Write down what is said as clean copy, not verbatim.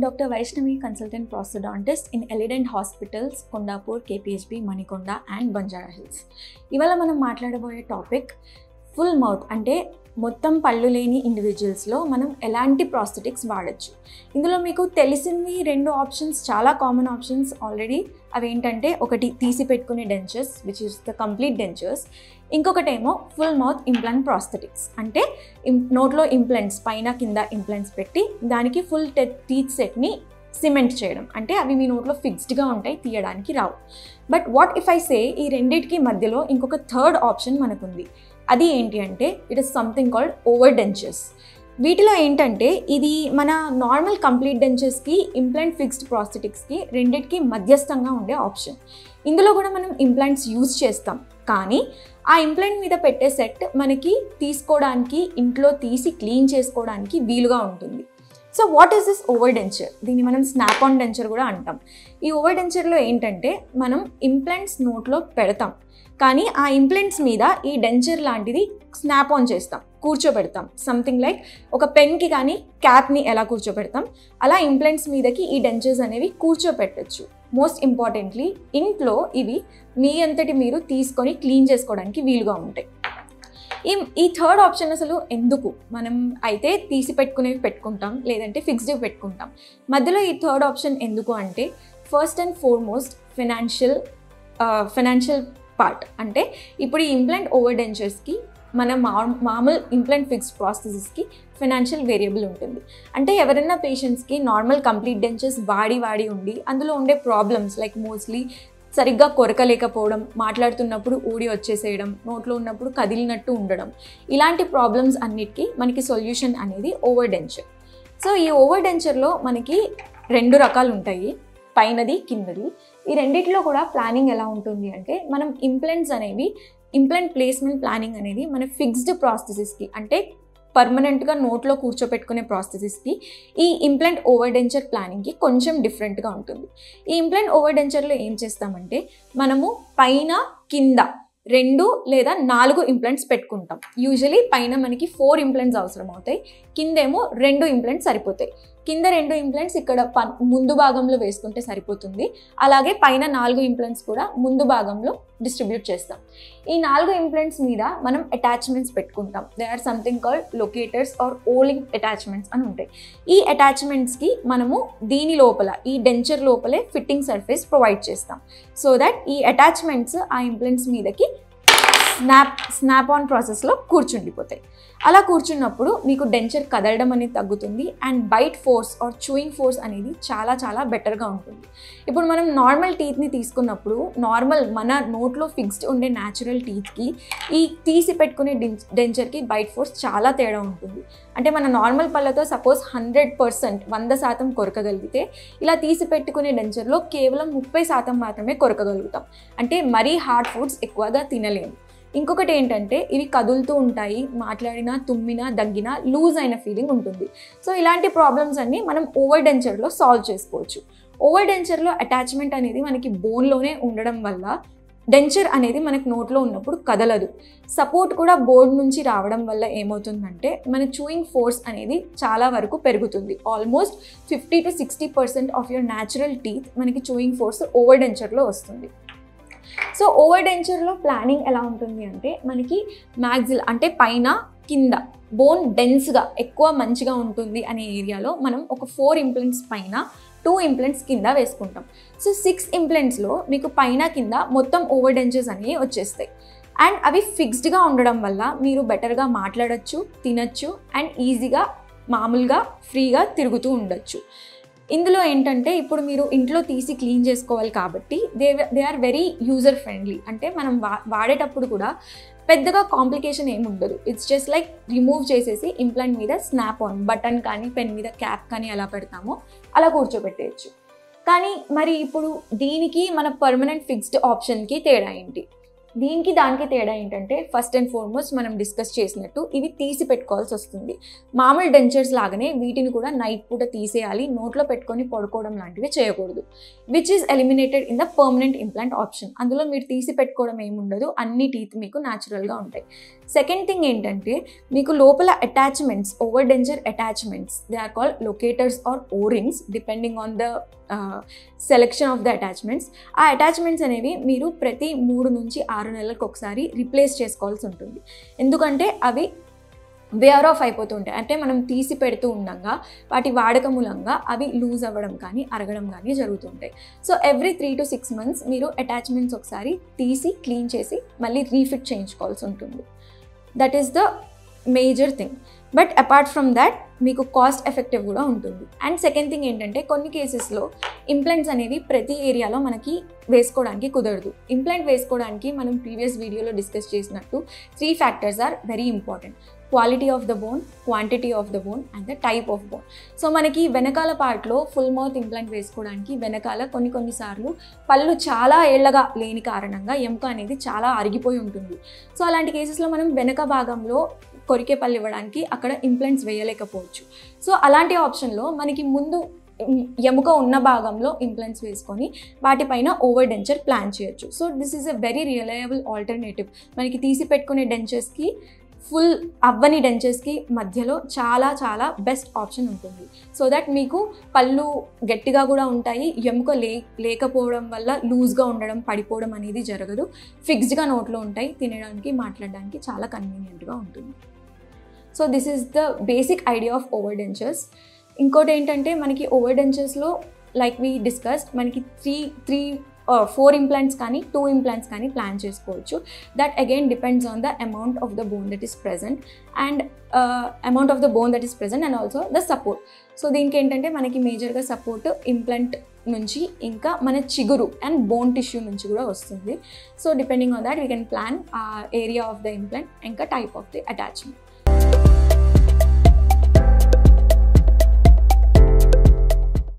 Dr. Vaishnavi, consultant prosthodontist in Elident Hospitals, Kondapur, KPHB, Manikonda and Banjara Hills. ఇవాళ మనం మాట్లాడబోయే topic full mouth అంటే మొత్తం పళ్ళు లేని ఇండివిజువల్స్లో మనం ఎలాంటి ప్రాస్థెటిక్స్ వాడచ్చు. ఇందులో మీకు తెలిసింది రెండు ఆప్షన్స్, చాలా కామన్ ఆప్షన్స్ ఆల్రెడీ. అవి ఏంటంటే ఒకటి తీసి పెట్టుకునే dentures which is the complete dentures, ఇంకొకటేమో ఫుల్ మౌత్ ఇంప్లాంట్ ప్రాస్థెటిక్స్ అంటే నోట్లో ఇంప్లాంట్స్ పైన కింద ఇంప్లాంట్స్ పెట్టి దానికి ఫుల్ టీత్ సెట్ని సిమెంట్ చేయడం. అంటే అవి మీ నోట్లో ఫిక్స్డ్గా ఉంటాయి, తీయడానికి రావు. But what if I say ఈ రెండింటికి మధ్యలో ఇంకొక థర్డ్ ఆప్షన్ మనకుంది. అది ఏంటి అంటే it is something called over dentures. వీటిలో ఏంటంటే ఇది మన నార్మల్ కంప్లీట్ డెంచర్స్కి ఇంప్లాంట్ ఫిక్స్డ్ ప్రాస్థెటిక్స్కి రెండింటికి మధ్యస్థంగా ఉండే ఆప్షన్. ఇందులో కూడా మనం ఇంప్లాంట్స్ యూజ్ చేస్తాం, కానీ ఆ ఇంప్లాంట్ మీద పెట్టే సెట్ మనకి తీసుకోవడానికి, ఇంట్లో తీసి క్లీన్ చేసుకోవడానికి వీలుగా ఉంటుంది. So what is this over denture? దీన్ని మనం స్నాప్ ఆన్ డెంచర్ కూడా అంటాం. ఈ ఓవర్ డెంచర్లో ఏంటంటే మనం ఇంప్లాంట్స్ నోట్లో పెడతాం, కానీ ఆ ఇంప్లాంట్స్ మీద ఈ డెంచర్ లాంటిది స్నాప్ ఆన్ చేస్తాం, కూర్చోబెడతాం. సంథింగ్ లైక్ ఒక పెన్కి కానీ క్యాప్ని ఎలా కూర్చోబెడతాం అలా ఇంప్లాంట్స్ మీదకి ఈ డెంచర్స్ అనేవి కూర్చోపెట్టచ్చు. మోస్ట్ ఇంపార్టెంట్లీ ఇంట్లో ఇవి మీ అంతటి మీరు తీసుకొని క్లీన్ చేసుకోవడానికి వీలుగా ఉంటాయి. ఈ థర్డ్ ఆప్షన్ అసలు ఎందుకు? మనం అయితే తీసి పెట్టుకునేవి పెట్టుకుంటాం, లేదంటే ఫిక్స్డ్ పెట్టుకుంటాం. మధ్యలో ఈ థర్డ్ ఆప్షన్ ఎందుకు అంటే first and foremost financial part. అంటే ఇప్పుడు ఈ ఇంప్లాంట్ ఓవర్ డెంచర్స్కి మన మామూలు ఇంప్లాంట్ ఫిక్స్డ్ ప్రాస్థెసిస్కి ఫైనాన్షియల్ వేరియబుల్ ఉంటుంది. అంటే ఎవరైనా పేషెంట్స్కి నార్మల్ కంప్లీట్ డెంచర్స్ వాడి ఉండి అందులో ఉండే ప్రాబ్లమ్స్ లైక్ మోస్ట్లీ సరిగ్గా కొరకలేకపోవడం, మాట్లాడుతున్నప్పుడు ఊడి వచ్చేసేయడం, నోట్లో ఉన్నప్పుడు కదిలినట్టు ఉండడం, ఇలాంటి ప్రాబ్లమ్స్ అన్నిటికీ మనకి సొల్యూషన్ అనేది ఓవర్ డెంచర్. సో ఈ ఓవర్ డెంచర్లో మనకి రెండు రకాలు ఉంటాయి, పైనది కిందది. ఈ రెండిట్లో కూడా ప్లానింగ్ ఎలా ఉంటుంది అంటే మనం ఇంప్లాంట్ ప్లేస్మెంట్ ప్లానింగ్ అనేది మన ఫిక్స్డ్ ప్రాస్థెసిస్కి అంటే పర్మనెంట్గా నోట్లో కూర్చోపెట్టుకునే ప్రాస్థెసిస్కి ఈ ఇంప్లాంట్ ఓవర్ డెంచర్ ప్లానింగ్కి కొంచెం డిఫరెంట్గా ఉంటుంది. ఈ ఇంప్లాంట్ ఓవర్ డెంచర్లో ఏం చేస్తామంటే మనము పైన కింద 2 లేదా 4 ఇంప్లాంట్స్ పెట్టుకుంటాం. యూజువలీ పైన మనకి 4 ఇంప్లాంట్స్ అవసరం అవుతాయి, కిందేమో 2 ఇంప్లాంట్స్ సరిపోతాయి. కింద 2 ఇంప్లాంట్స్ ఇక్కడ ముందు భాగంలో వేసుకుంటే సరిపోతుంది. అలాగే పైన 4 ఇంప్లాంట్స్ కూడా ముందు భాగంలో డిస్ట్రిబ్యూట్ చేస్తాం. ఈ 4 ఇంప్లాంట్స్ మీద మనం అటాచ్మెంట్స్ పెట్టుకుంటాం. They are something called locators or O ring attachments అని ఉంటాయి. ఈ అటాచ్మెంట్స్కి మనము దీని లోపల ఈ డెంచర్ లోపలే ఫిట్టింగ్ సర్ఫేస్ ప్రొవైడ్ చేస్తాం. సో దట్ ఈ అటాచ్మెంట్స్ ఆ ఇంప్లాంట్స్ మీదకి స్నాప్ ఆన్ ప్రాసెస్లో కూర్చుండిపోతాయి. అలా కూర్చున్నప్పుడు మీకు డెంచర్ కదలడం అనేది తగ్గుతుంది and bite force or chewing force అనేది చాలా చాలా బెటర్గా ఉంటుంది. ఇప్పుడు మనం నార్మల్ టీత్ని తీసుకున్నప్పుడు మన నోట్లో ఫిక్స్డ్ ఉండే న్యాచురల్ టీత్కి ఈ తీసి పెట్టుకునే డెంచర్కి బైట్ ఫోర్స్ చాలా తేడా ఉంటుంది. అంటే మన నార్మల్ పళ్ళతో సపోజ్ 100% 100% కొరకగలిగితే ఇలా తీసి పెట్టుకునే డెంచర్లో కేవలం 30% మాత్రమే కొరకగలుగుతాం. అంటే మరీ హార్డ్ ఫుడ్స్ ఎక్కువగా తినలేము. ఇంకొకటి ఏంటంటే ఇవి కదులుతూ ఉంటాయి, మాట్లాడినా తుమ్మినా దగ్గినా లూజ్ అయిన ఫీలింగ్ ఉంటుంది. సో ఇలాంటి ప్రాబ్లమ్స్ అన్నీ మనం ఓవర్ డెంచర్లో సాల్వ్ చేసుకోవచ్చు. ఓవర్ డెంచర్లో అటాచ్మెంట్ అనేది మనకి బోన్లోనే ఉండడం వల్ల డెంచర్ అనేది మనకు నోట్లో ఉన్నప్పుడు కదలదు. సపోర్ట్ కూడా బోర్డ్ నుంచి రావడం వల్ల ఏమవుతుందంటే మన చూయింగ్ ఫోర్స్ అనేది చాలా వరకు పెరుగుతుంది. Almost 50 to 60% of your natural teeth మనకి చూయింగ్ ఫోర్స్ ఓవర్ డెంచర్లో వస్తుంది. సో ఓవర్ డెంచర్లో ప్లానింగ్ ఎలా ఉంటుంది అంటే మనకి మ్యాక్సిల్ అంటే పైన కింద బోన్ డెన్స్గా ఎక్కువ మంచిగా ఉంటుంది అనే ఏరియాలో మనం ఒక 4 ఇంప్లాంట్స్ పైన 2 ఇంప్లాంట్స్ కింద వేసుకుంటాం. సో 6 ఇంప్లాంట్స్లో మీకు పైన కింద మొత్తం ఓవర్ డెంచర్స్ అనేవి వచ్చేస్తాయి. అండ్ అవి ఫిక్స్డ్గా ఉండడం వల్ల మీరు బెటర్గా మాట్లాడచ్చు, తినచ్చు అండ్ ఈజీగా మామూలుగా ఫ్రీగా తిరుగుతూ ఉండొచ్చు. ఇందులో ఏంటంటే ఇప్పుడు మీరు ఇంట్లో తీసి క్లీన్ చేసుకోవాలి కాబట్టి they are very user friendly. అంటే మనం వాడేటప్పుడు కూడా పెద్దగా కాంప్లికేషన్ ఏమి ఉండదు. ఇట్స్ జస్ట్ లైక్ రిమూవ్ చేసేసి ఇంప్లాంట్ మీద స్నాప్ ఆన్ బటన్ కానీ పెన్ మీద క్యాప్ కానీ ఎలా పెడతామో అలా కూర్చోబెట్టేయచ్చు. కానీ మరి ఇప్పుడు దీనికి మన పర్మనెంట్ ఫిక్స్డ్ ఆప్షన్కి తేడా ఏంటి? దీనికి దానికి తేడా ఏంటంటే ఫస్ట్ అండ్ ఫార్మోస్ట్ మనం డిస్కస్ చేసినట్టు ఇవి తీసి పెట్టుకోవాల్సి వస్తుంది. మామూలు డెంచర్స్ లాగానే వీటిని కూడా నైట్ పూట తీసేయాలి, నోట్లో పెట్టుకొని పడుకోవడం లాంటివి చేయకూడదు. Which is eliminated in the permanent implant option. అందులో మీరు తీసి పెట్టుకోవడం ఏముండదు, అన్ని టీత్ మీకు న్యాచురల్గా ఉంటాయి. సెకండ్ థింగ్ ఏంటంటే మీకు లోపల attachments, over denture attachments, they are called locators or O rings depending on the selection of the attachments. ఆ అటాచ్మెంట్స్ అనేవి మీరు ప్రతి 3 నుంచి 6 నెలలకు ఒకసారి రీప్లేస్ చేసుకోవాల్సి ఉంటుంది. ఎందుకంటే అవి వేర్ ఆఫ్ అయిపోతుంటాయి. అంటే మనం తీసి పెడుతూ ఉండగా వాటి వాడక మూలంగా అవి లూజ్ అవ్వడం కానీ అరగడం కానీ జరుగుతుంటాయి. సో ఎవ్రీ 3 to 6 months మీరు అటాచ్మెంట్స్ ఒకసారి తీసి క్లీన్ చేసి మళ్ళీ రీఫిట్ చేయించుకోవాల్సి ఉంటుంది. That is the major thing. But apart from that మీకు కాస్ట్ ఎఫెక్టివ్ కూడా ఉంటుంది. అండ్ సెకండ్ థింగ్ ఏంటంటే కొన్ని కేసెస్లో ఇంప్లాంట్స్ అనేవి ప్రతి ఏరియాలో మనకి వేసుకోవడానికి కుదరదు. ఇంప్లాంట్ వేసుకోవడానికి మనం ప్రీవియస్ వీడియోలో డిస్కస్ చేసినట్టు 3 factors are very important: quality of the bone, quantity of the bone and the type of bone. So మనకి వెనకాల పార్ట్లో ఫుల్ మౌత్ ఇంప్లాంట్ వేసుకోవడానికి వెనకాల కొన్నిసార్లు పళ్ళు చాలా ఏళ్ళగా లేని కారణంగా ఎముక అనేది చాలా అరిగిపోయి ఉంటుంది. సో అలాంటి కేసెస్లో మనం వెనక భాగంలో కొరికే పళ్ళు ఇవ్వడానికి అక్కడ ఇంప్లాంట్స్ వేయలేకపోవచ్చు. సో అలాంటి ఆప్షన్లో మనకి ముందు ఎముక ఉన్న భాగంలో ఇంప్లాంట్స్ వేసుకొని వాటిపైన ఓవర్ డెంచర్ ప్లాన్ చేయొచ్చు. So this is a very reliable alternative. మనకి తీసి పెట్టుకునే డెంచర్స్కి, ఫుల్ అవ్వని డెంచర్స్కి మధ్యలో చాలా బెస్ట్ ఆప్షన్ ఉంటుంది. సో దట్ మీకు పళ్ళు గట్టిగా కూడా ఉంటాయి, ఎముక లేకపోవడం వల్ల లూజ్గా ఉండడం, పడిపోవడం అనేది జరగదు. ఫిక్స్డ్గా నోట్లో ఉంటాయి, తినడానికి మాట్లాడడానికి చాలా కన్వీనియంట్గా ఉంటుంది. So this is the basic idea of over dentures. ఇంకోటి ఏంటంటే మనకి ఓవర్ డెంచర్స్లో లైక్ వీ డిస్కస్డ్ మనకి 4 implants కానీ 2 implants కానీ ప్లాన్ చేసుకోవచ్చు. That again depends on the amount of the bone that is present and and also the support. So దీనికి ఏంటంటే మనకి మేజర్గా సపోర్ట్ ఇంప్లాంట్ నుంచి ఇంకా మన చిగురు అండ్ బోన్ టిష్యూ నుంచి కూడా వస్తుంది. So depending on that we can plan area of the implant ఇంకా టైప్ ఆఫ్ ది అటాచ్మెంట్.